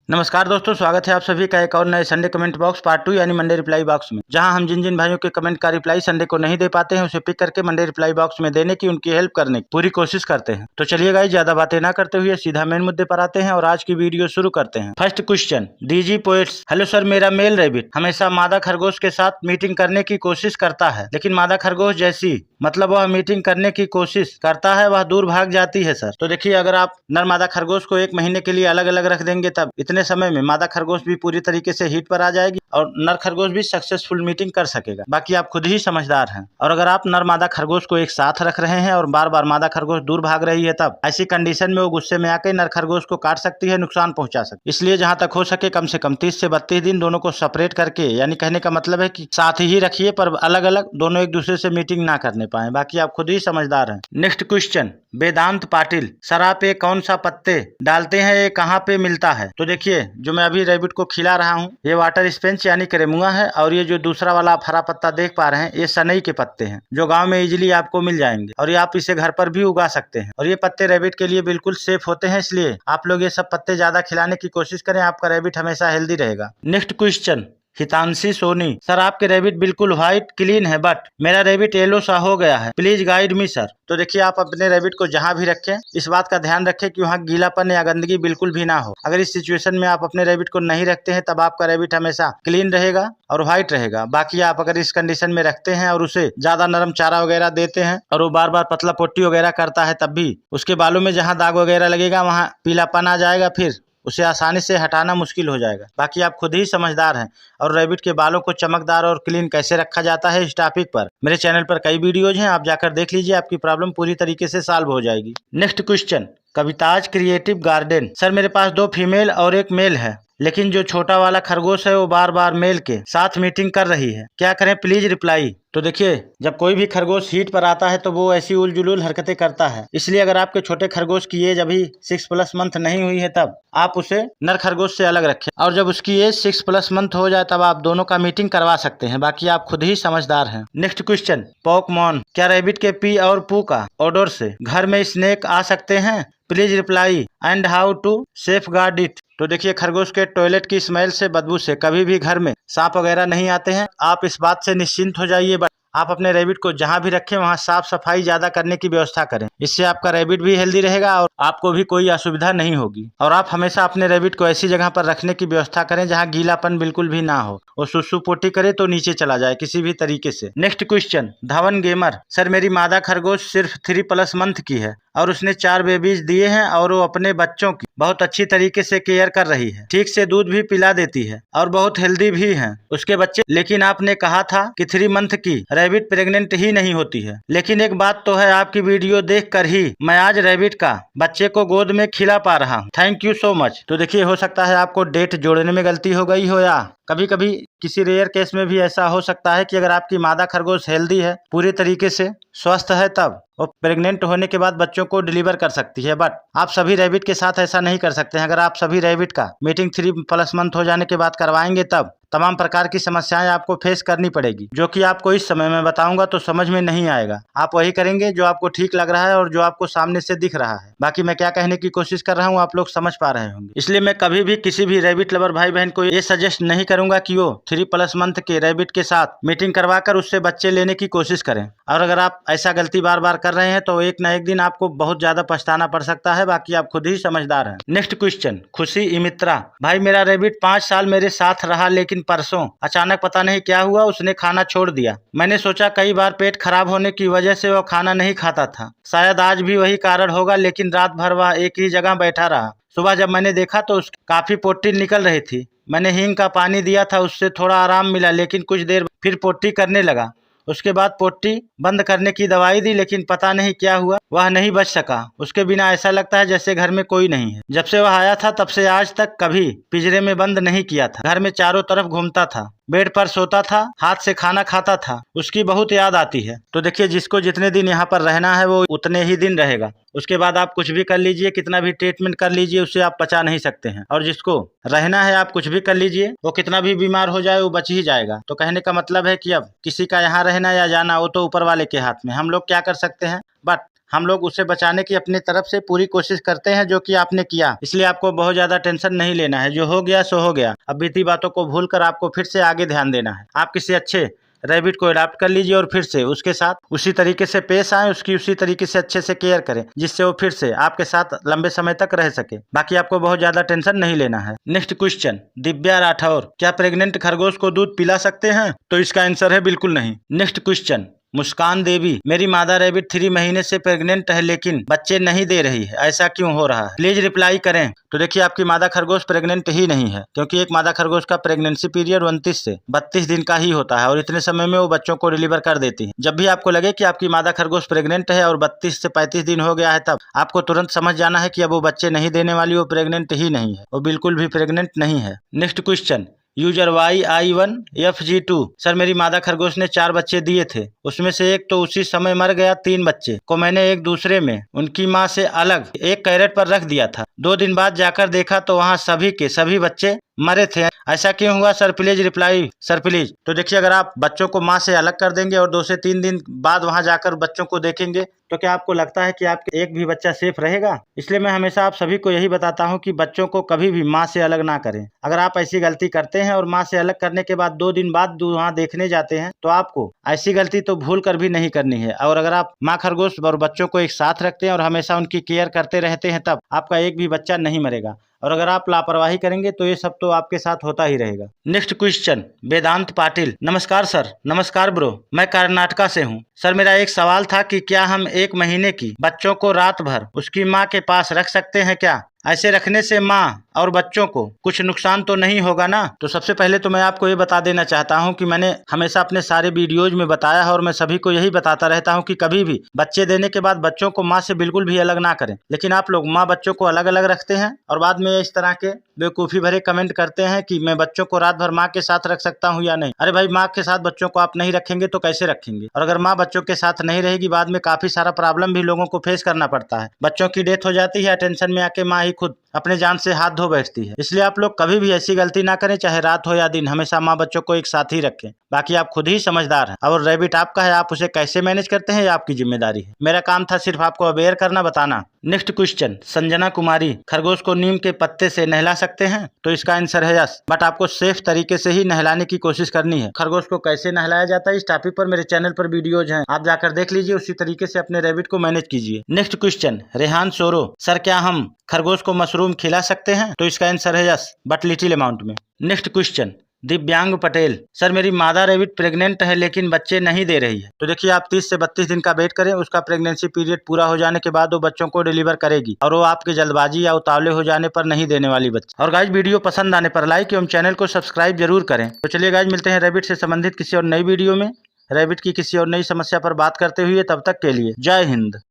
नमस्कार दोस्तों, स्वागत है आप सभी का एक और नए संडे कमेंट बॉक्स पार्ट 2 यानी मंडे रिप्लाई बॉक्स में, जहां हम जिन जिन भाइयों के कमेंट का रिप्लाई संडे को नहीं दे पाते हैं उसे पिक करके मंडे रिप्लाई बॉक्स में देने की, उनकी हेल्प करने की पूरी कोशिश करते हैं। तो चलिए गाइस, ज्यादा बातें ना करते हुए सीधा मेन मुद्दे पर आते हैं और आज की वीडियो शुरू करते हैं। First question, DG poets. Hello sir, मेरा मेल रैबिट हमेशा मादा खरगोश के साथ मीटिंग करने की कोशिश करता है, लेकिन मादा खरगोश जैसी मतलब वह मीटिंग करने की कोशिश करता है वह दूर भाग जाती है सर। तो देखिए, अगर आप नर मादा खरगोश को एक महीने के लिए अलग अलग रख देंगे तब इतने समय में मादा खरगोश भी पूरी तरीके से हीट पर आ जाएगी और नर खरगोश भी सक्सेसफुल मीटिंग कर सकेगा। बाकी आप खुद ही समझदार हैं। और अगर आप नर मादा खरगोश को एक साथ रख रहे हैं और बार बार मादा खरगोश दूर भाग रही है, तब ऐसी कंडीशन में वो गुस्से में आकर नर खरगोश को काट सकती है, नुकसान पहुंचा सकती है। इसलिए जहां तक हो सके कम से कम 30 से 32 दिन दोनों को सेपरेट करके, यानी कहने का मतलब है कि साथ ही रखिए पर अलग अलग, दोनों एक दूसरे से मीटिंग ना करने पाए। बाकी आप खुद ही समझदार हैं। नेक्स्ट क्वेश्चन, वेदांत पाटिल। सर आप ये कौन सा पत्ते डालते हैं, ये कहाँ पे मिलता है? तो देखिए, जो मैं अभी रैबिट को खिला रहा हूँ ये वाटर स्पेंच यानी क्रेमुआ है, और ये जो दूसरा वाला आप हरा पत्ता देख पा रहे हैं ये सनई के पत्ते हैं, जो गांव में इजीली आपको मिल जाएंगे और ये आप इसे घर पर भी उगा सकते हैं। और ये पत्ते रैबिट के लिए बिल्कुल सेफ होते हैं, इसलिए आप लोग ये सब पत्ते ज्यादा खिलाने की कोशिश करें, आपका रैबिट हमेशा हेल्दी रहेगा। Next question, Hitanshi Soni. Sir आपके रैबिट बिल्कुल व्हाइट क्लीन है, बट मेरा रैबिट येलो सा हो गया है, प्लीज गाइड मी सर। तो देखिए, आप अपने रैबिट को जहां भी रखें इस बात का ध्यान रखें कि वहां गीलापन या गंदगी बिल्कुल भी ना हो। अगर इस सिचुएशन में आप अपने रैबिट को नहीं रखते हैं तब आपका रैबिट हमेशा क्लीन रहेगा और व्हाइट रहेगा। बाकी आप अगर इस कंडीशन में रखते हैं और उसे ज्यादा नरम चारा वगैरह देते हैं और वो बार बार पतला पोटी वगैरह करता है, तब भी उसके बालों में जहाँ दाग वगैरह लगेगा वहाँ पीलापन आ जाएगा, फिर उसे आसानी से हटाना मुश्किल हो जाएगा। बाकी आप खुद ही समझदार हैं। और रैबिट के बालों को चमकदार और क्लीन कैसे रखा जाता है, इस टॉपिक पर मेरे चैनल पर कई वीडियोज हैं, आप जाकर देख लीजिए, आपकी प्रॉब्लम पूरी तरीके से सॉल्व हो जाएगी। Next question, Kavita's creative garden. Sir मेरे पास 2 फीमेल और 1 मेल है, लेकिन जो छोटा वाला खरगोश है वो बार बार मेल के साथ मीटिंग कर रही है, क्या करें प्लीज रिप्लाई। तो देखिए, जब कोई भी खरगोश हीट पर आता है तो वो ऐसी उलझुल हरकतें करता है, इसलिए अगर आपके छोटे खरगोश की एज अभी 6+ मंथ नहीं हुई है तब आप उसे नर खरगोश से अलग रखें, और जब उसकी एज 6+ मंथ हो जाए तब आप दोनों का मीटिंग करवा सकते हैं। बाकी आप खुद ही समझदार हैं। Next question, Pokemon. क्या रैबिट के पी और पू का ओडोर से घर में स्नेक आ सकते हैं, please reply, and how to safeguard it. तो देखिए, खरगोश के टॉयलेट की स्मेल से, बदबू से कभी भी घर में सांप वगैरह नहीं आते हैं, आप इस बात से निश्चिंत हो जाइए। आप अपने रैबिट को जहां भी रखें वहां साफ सफाई ज्यादा करने की व्यवस्था करें, इससे आपका रैबिट भी हेल्दी रहेगा और आपको भी कोई असुविधा नहीं होगी। और आप हमेशा अपने रैबिट को ऐसी जगह पर रखने की व्यवस्था करें जहां गीलापन बिल्कुल भी ना हो, वो सुसु पोटी करे तो नीचे चला जाए किसी भी तरीके से। Next question, Dhawan gamer. Sir मेरी मादा खरगोश सिर्फ 3+ मंथ की है और उसने 4 बेबीज दिए हैं और वो अपने बच्चों की बहुत अच्छी तरीके से केयर कर रही है, ठीक से दूध भी पिला देती है और बहुत हेल्दी भी हैं उसके बच्चे। लेकिन आपने कहा था कि 3 मंथ की रैबिट प्रेग्नेंट ही नहीं होती है, लेकिन एक बात तो है, आपकी वीडियो देखकर ही मैं आज रैबिट का बच्चे को गोद में खिला पा रहा हूँ, थैंक यू सो मच। तो देखिए, हो सकता है आपको डेट जोड़ने में गलती हो गई हो, या कभी कभी किसी रेयर केस में भी ऐसा हो सकता है कि अगर आपकी मादा खरगोश हेल्दी है, पूरी तरीके से स्वस्थ है, तब वो प्रेग्नेंट होने के बाद बच्चों को डिलीवर कर सकती है। बट आप सभी रैबिट के साथ ऐसा नहीं कर सकते हैं। अगर आप सभी रैबिट का मीटिंग 3+ मंथ हो जाने के बाद करवाएंगे तब तमाम प्रकार की समस्याएं आपको फेस करनी पड़ेगी, जो कि आपको इस समय में बताऊंगा तो समझ में नहीं आएगा। आप वही करेंगे जो आपको ठीक लग रहा है और जो आपको सामने से दिख रहा है। बाकी मैं क्या कहने की कोशिश कर रहा हूँ आप लोग समझ पा रहे होंगे। इसलिए मैं कभी भी किसी भी रैबिट लवर भाई बहन को ये सजेस्ट नहीं करूंगा कि वो 3+ मंथ के रैबिट के साथ मीटिंग करवाकर उससे बच्चे लेने की कोशिश करें। और अगर आप ऐसा गलती बार बार कर रहे हैं तो एक न एक दिन आपको बहुत ज्यादा पछताना पड़ सकता है। बाकी आप खुद ही समझदार हैं। नेक्स्ट क्वेश्चन, खुशी इमित्रा। भाई मेरा रैबिट 5 साल मेरे साथ रहा, लेकिन परसों अचानक पता नहीं क्या हुआ उसने खाना छोड़ दिया। मैंने सोचा कई बार पेट खराब होने की वजह से वो खाना नहीं खाता था, शायद आज भी वही कारण होगा, लेकिन रात भर वह एक ही जगह बैठा रहा। सुबह जब मैंने देखा तो उसकी काफी पोटी निकल रही थी। मैंने हींग का पानी दिया था, उससे थोड़ा आराम मिला, लेकिन कुछ देर फिर पोटी करने लगा। उसके बाद पोटी बंद करने की दवाई दी, लेकिन पता नहीं क्या हुआ, वह नहीं बच सका। उसके बिना ऐसा लगता है जैसे घर में कोई नहीं है। जब से वह आया था तब से आज तक कभी पिंजरे में बंद नहीं किया था, घर में चारों तरफ घूमता था, बेड पर सोता था, हाथ से खाना खाता था। उसकी बहुत याद आती है। तो देखिए, जिसको जितने दिन यहाँ पर रहना है वो उतने ही दिन रहेगा, उसके बाद आप कुछ भी कर लीजिए, कितना भी ट्रीटमेंट कर लीजिए, उससे आप बचा नहीं सकते हैं। और जिसको रहना है आप कुछ भी कर लीजिए, वो कितना भी बीमार हो जाए वो बच ही जाएगा। तो कहने का मतलब है कि अब किसी का यहाँ रहना या जाना वो तो ऊपर वाले के हाथ में, हम लोग क्या कर सकते हैं। बट हम लोग उसे बचाने की अपनी तरफ से पूरी कोशिश करते हैं, जो कि आपने किया। इसलिए आपको बहुत ज्यादा टेंशन नहीं लेना है। जो हो गया सो हो गया। अब बीती बातों को भूलकर आपको फिर से आगे ध्यान देना है। आप किसी अच्छे रैबिट को अडॉप्ट कर लीजिए और फिर से उसके साथ उसी तरीके से पेश आए, उसकी उसी तरीके से अच्छे से केयर करें, जिससे वो फिर से आपके साथ लंबे समय तक रह सके। बाकी आपको बहुत ज्यादा टेंशन नहीं लेना है। नेक्स्ट क्वेश्चन, दिव्या राठौर, क्या प्रेग्नेंट खरगोश को दूध पिला सकते हैं? तो इसका आंसर है बिल्कुल नहीं। नेक्स्ट क्वेश्चन, मुस्कान देवी, मेरी मादा रैबिट 3 महीने से प्रेग्नेंट है लेकिन बच्चे नहीं दे रही है, ऐसा क्यों हो रहा है? प्लीज रिप्लाई करें। तो देखिए, आपकी मादा खरगोश प्रेग्नेंट ही नहीं है, क्योंकि एक मादा खरगोश का प्रेगनेंसी पीरियड 29 से 32 दिन का ही होता है और इतने समय में वो बच्चों को डिलीवर कर देती है। जब भी आपको लगे कि आपकी मादा खरगोश प्रेग्नेंट है और 32 से 35 दिन हो गया है, तब आपको तुरंत समझ जाना है कि अब वो बच्चे नहीं देने वाली, वो प्रेग्नेंट ही नहीं है, वो बिल्कुल भी प्रेग्नेंट नहीं है। Next question, user YI1FG2, sir मेरी मादा खरगोश ने 4 बच्चे दिए थे, उसमें से एक तो उसी समय मर गया। 3 बच्चे को मैंने एक दूसरे में उनकी मां से अलग एक कैरेट पर रख दिया था। 2 दिन बाद जाकर देखा तो वहां सभी के सभी बच्चे मरे थे, ऐसा क्यों हुआ sir? Please reply sir please. तो देखिए, अगर आप बच्चों को माँ से अलग कर देंगे और 2 से 3 दिन बाद वहां जाकर बच्चों को देखेंगे, तो क्या आपको लगता है कि आपके एक भी बच्चा सेफ रहेगा? इसलिए मैं हमेशा आप सभी को यही बताता हूं कि बच्चों को कभी भी माँ से अलग ना करें। अगर आप ऐसी गलती करते हैं और माँ से अलग करने के बाद 2 दिन बाद वहां देखने जाते हैं, तो आपको ऐसी गलती तो भूल कर भी नहीं करनी है। और अगर आप माँ खरगोश और बच्चों को एक साथ रखते हैं और हमेशा उनकी केयर करते रहते हैं, तब आपका एक भी बच्चा नहीं मरेगा। और अगर आप लापरवाही करेंगे तो ये सब तो आपके साथ होता ही रहेगा। नेक्स्ट क्वेश्चन, वेदांत पाटिल, नमस्कार सर। नमस्कार ब्रो, मैं कर्नाटका से हूँ। सर मेरा एक सवाल था कि क्या हम 1 महीने की बच्चों को रात भर उसकी माँ के पास रख सकते हैं क्या? ऐसे रखने से माँ और बच्चों को कुछ नुकसान तो नहीं होगा ना? तो सबसे पहले तो मैं आपको ये बता देना चाहता हूँ कि मैंने हमेशा अपने सारे वीडियोज में बताया है और मैं सभी को यही बताता रहता हूँ कि कभी भी बच्चे देने के बाद बच्चों को माँ से बिल्कुल भी अलग ना करें। लेकिन आप लोग माँ बच्चों को अलग अलग रखते हैं और बाद में इस तरह के बेवकूफ़ी भरे कमेंट करते हैं कि मैं बच्चों को रात भर माँ के साथ रख सकता हूँ या नहीं। अरे भाई, माँ के साथ बच्चों को आप नहीं रखेंगे तो कैसे रखेंगे? और अगर माँ बच्चों के साथ नहीं रहेगी, बाद में काफी सारा प्रॉब्लम भी लोगों को फेस करना पड़ता है। बच्चों की डेथ हो जाती है, टेंशन में आके माँ ही खुद अपने जान से हाथ धो बैठती है। इसलिए आप लोग कभी भी ऐसी गलती ना करें, चाहे रात हो या दिन, हमेशा माँ बच्चों को एक साथ ही रखें। बाकी आप खुद ही समझदार हैं और रैबिट आपका है, आप उसे कैसे मैनेज करते हैं ये आपकी जिम्मेदारी है। मेरा काम था सिर्फ आपको अवेयर करना, बताना। नेक्स्ट क्वेश्चन, संजना कुमारी, खरगोश को नीम के पत्ते से नहला सकते हैं? तो इसका आंसर है यस, बट आपको सेफ तरीके से ही नहलाने की कोशिश करनी है। खरगोश को कैसे नहलाया जाता है इस टॉपिक पर मेरे चैनल पर वीडियोज हैं, आप जाकर देख लीजिए, उसी तरीके से अपने रैबिट को मैनेज कीजिए। नेक्स्ट क्वेश्चन, रेहान सोरो, सर क्या हम खरगोश को मशरूम खिला सकते हैं? तो इसका आंसर है यस, बट लिटिल अमाउंट में। नेक्स्ट क्वेश्चन, दिव्यांग पटेल, सर मेरी मादा रैबिट प्रेग्नेंट है लेकिन बच्चे नहीं दे रही है। तो देखिए, आप 30 से 32 दिन का वेट करें, उसका प्रेगनेंसी पीरियड पूरा हो जाने के बाद वो बच्चों को डिलीवर करेगी और वो आपके जल्दबाजी या उतावले हो जाने पर नहीं देने वाली बच्चे। और गाइज, वीडियो पसंद आने पर लाइक एवं चैनल को सब्सक्राइब जरूर करें। तो चलिए गाइज, मिलते हैं रैबिट से संबंधित किसी और नई वीडियो में, रैबिट की किसी और नई समस्या पर बात करते हुए। तब तक के लिए जय हिंद।